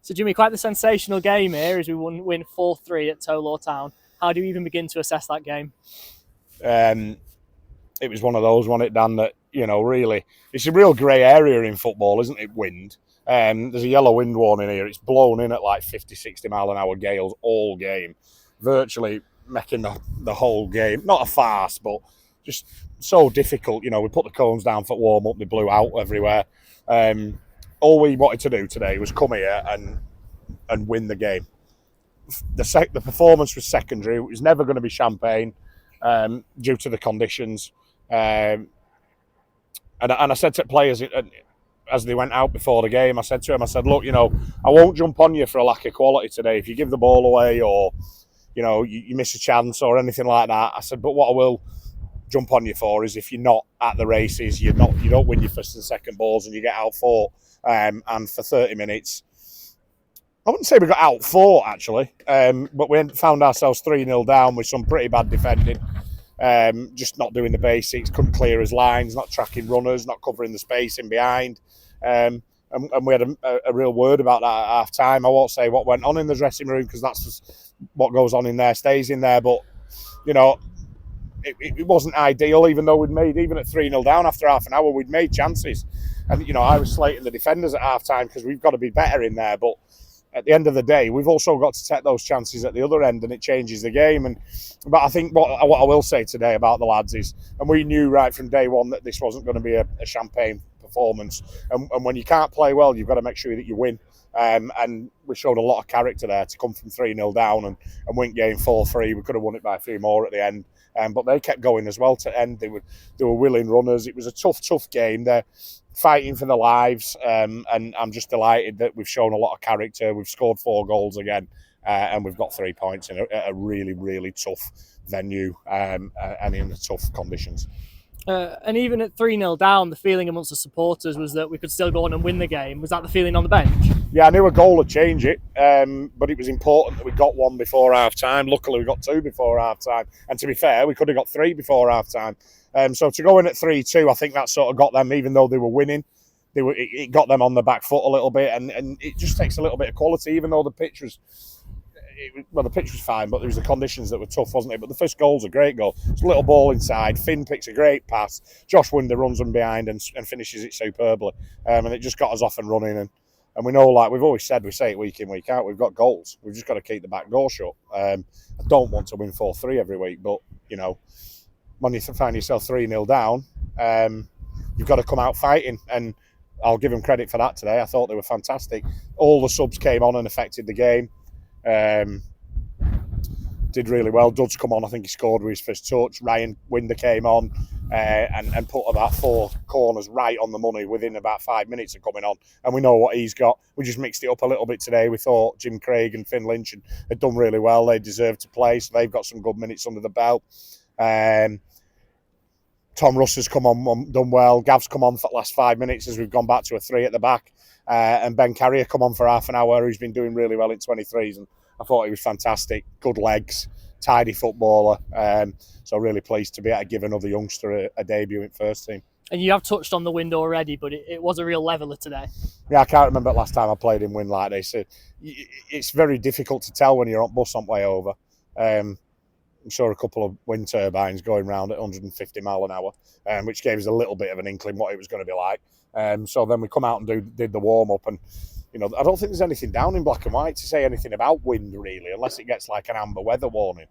So, Jimmy, quite the sensational game here as we win 4-3 at Tolaw Town. How do you even begin to assess that game? It was one of those, wasn't it, Dan, that, really, it's a real grey area in football, isn't it, wind? There's a yellow wind warning here. It's blown in at like 50, 60 mile an hour gales all game, virtually making the whole game, not a farce, but just so difficult. We put the cones down for warm-up, they blew out everywhere. All we wanted to do today was come here and win the game. The performance was secondary. It was never going to be champagne due to the conditions. And I said to players as they went out before the game, I said to him, look, I won't jump on you for a lack of quality today. If you give the ball away or, you miss a chance or anything like that, I said, but what I will jump on you for is if you're not at the races, you don't win your first and second balls and you get out fought. And for 30 minutes, I wouldn't say we got out fought actually, but we found ourselves 3-0 down with some pretty bad defending. Just not doing the basics, couldn't clear his lines, not tracking runners, not covering the space in behind. And we had a real word about that at half time. I won't say what went on in the dressing room because that's just what goes on in there stays in there. But, it wasn't ideal, even though even at 3-0 down after half an hour, we'd made chances. And, I was slating the defenders at half time because we've got to be better in there. But at the end of the day, we've also got to take those chances at the other end, and it changes the game. But I think what I will say today about the lads is, and we knew right from day one that this wasn't going to be a champagne performance. And when you can't play well, you've got to make sure that you win. And we showed a lot of character there to come from 3-0 down and win game 4-3. We could have won it by a few more at the end. But they kept going as well to end. They were willing runners. It was a tough game. They're fighting for their lives, and I'm just delighted that we've shown a lot of character. We've scored 4 goals again, and we've got 3 points in a really, really tough venue and in the tough conditions. And even at 3-0 down, the feeling amongst the supporters was that we could still go on and win the game. Was that the feeling on the bench? Yeah, I knew a goal would change it, but it was important that we got 1 before half-time. Luckily, we got 2 before half-time. And to be fair, we could have got 3 before half-time. So to go in at 3-2, I think that sort of got them, even though they were winning, it got them on the back foot a little bit. And it just takes a little bit of quality, even though the pitch was fine, but there was the conditions that were tough, wasn't it? But the first goal's a great goal. It's a little ball inside. Finn picks a great pass. Josh Winder runs them behind and finishes it superbly. And it just got us off and running. And we know, like we've always said, we say it week in, week out, we've got goals. We've just got to keep the back door shut. I don't want to win 4-3 every week, but, when you find yourself 3-0 down, you've got to come out fighting. And I'll give them credit for that today. I thought they were fantastic. All the subs came on and affected the game. Did really well. Dud's come on, I think he scored with his first touch. Ryan Winder came on and put about 4 corners right on the money within about 5 minutes of coming on. And we know what he's got. We just mixed it up a little bit today. We thought Jim Craig and Finn Lynch had done really well. They deserved to play, so they've got some good minutes under the belt. Tom Russ has come on, done well. Gav's come on for the last 5 minutes as we've gone back to a 3 at the back. And Ben Carrier come on for half an hour, who's been doing really well in 23s. And I thought he was fantastic. Good legs, tidy footballer. So really pleased to be able to give another youngster a debut in first team. And you have touched on the wind already, but it was a real leveller today. Yeah, I can't remember the last time I played in wind like this. It's very difficult to tell when you're on bus on way over. I'm sure a couple of wind turbines going round at 150 mile an hour, which gave us a little bit of an inkling what it was going to be like. So then we come out and did the warm-up, and I don't think there's anything down in black and white to say anything about wind really, unless it gets like an amber weather warning.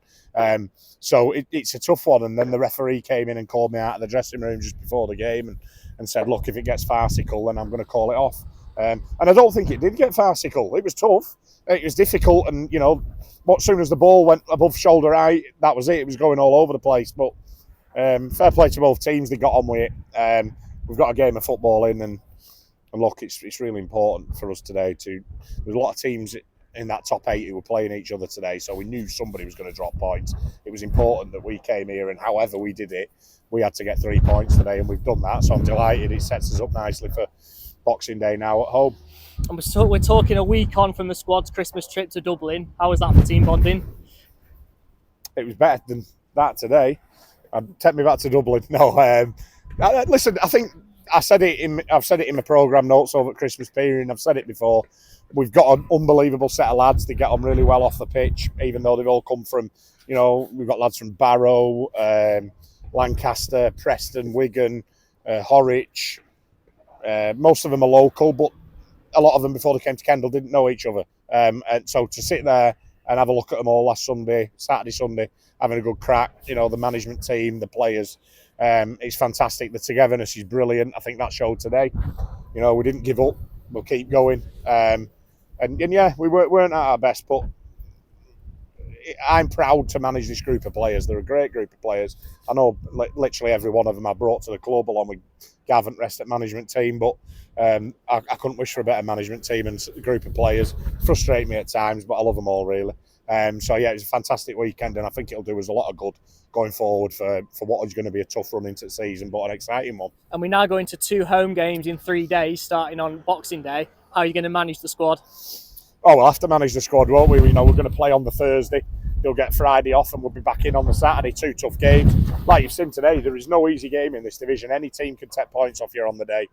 So it's a tough one. And then the referee came in and called me out of the dressing room just before the game and said, look, if it gets farcical, then I'm going to call it off. And I don't think it did get farcical. It was tough. It was difficult, and as soon as the ball went above shoulder height, that was it. It was going all over the place. But fair play to both teams. They got on with it. We've got a game of football in, and look, it's really important for us today. There's a lot of teams in that top 8 who were playing each other today, so we knew somebody was going to drop points. It was important that we came here, and however we did it, we had to get 3 points today, and we've done that. So I'm delighted. It sets us up nicely for Boxing Day now at home. And we're talking a week on from the squad's Christmas trip to Dublin. How was that for team bonding? It was better than that today. Take me back to Dublin. No, listen, I think I've said it in my programme notes over at Christmas period, and I've said it before. We've got an unbelievable set of lads. They get on really well off the pitch, even though they've all come from, we've got lads from Barrow, Lancaster, Preston, Wigan, Horwich. Most of them are local, but a lot of them before they came to Kendal didn't know each other. And so to sit there and have a look at them all last Saturday, Sunday, having a good crack, the management team, the players, it's fantastic. The togetherness is brilliant. I think that showed today. We didn't give up. We'll keep going. And yeah, we weren't at our best, but I'm proud to manage this group of players. They're a great group of players. I know literally every one of them I brought to the club along with Gav and rest at management team, but I couldn't wish for a better management team and group of players. Frustrate me at times, but I love them all really. So yeah, it was a fantastic weekend, and I think it'll do us a lot of good going forward for what is going to be a tough run into the season, but an exciting one. And we're now going to 2 home games in 3 days, starting on Boxing Day. How are you going to manage the squad? Oh, we'll have to manage the squad, won't we? We're going to play on the Thursday. They'll get Friday off, and we'll be back in on the Saturday. 2 tough games. Like you've seen today, there is no easy game in this division. Any team can take points off you on the day.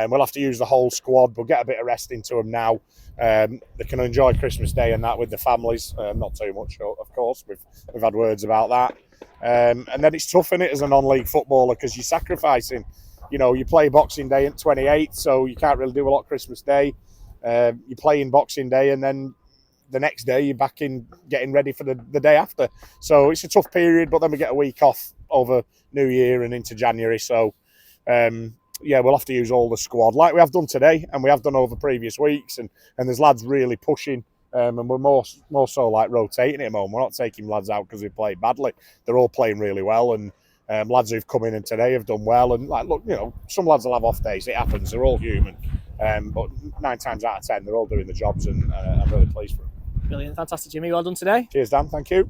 We'll have to use the whole squad. We'll get a bit of rest into them now. They can enjoy Christmas Day and that with their families. Not too much, of course. We've had words about that. And then it's tough, innit, as a non-league footballer, because you're sacrificing. You play Boxing Day at 28, so you can't really do a lot Christmas Day. You play in Boxing Day, and then the next day you're back in getting ready for the day after. So it's a tough period, but then we get a week off over New Year and into January. So yeah, we'll have to use all the squad like we have done today, and we have done over previous weeks. And there's lads really pushing, and we're more so like rotating at home. We're not taking lads out because they played badly. They're all playing really well, and lads who've come in and today have done well. And look, some lads will have off days. It happens. They're all human. But 9 times out of 10, they're all doing the jobs, and I'm really pleased for them. Brilliant. Fantastic, Jimmy. Well done today. Cheers, Dan. Thank you.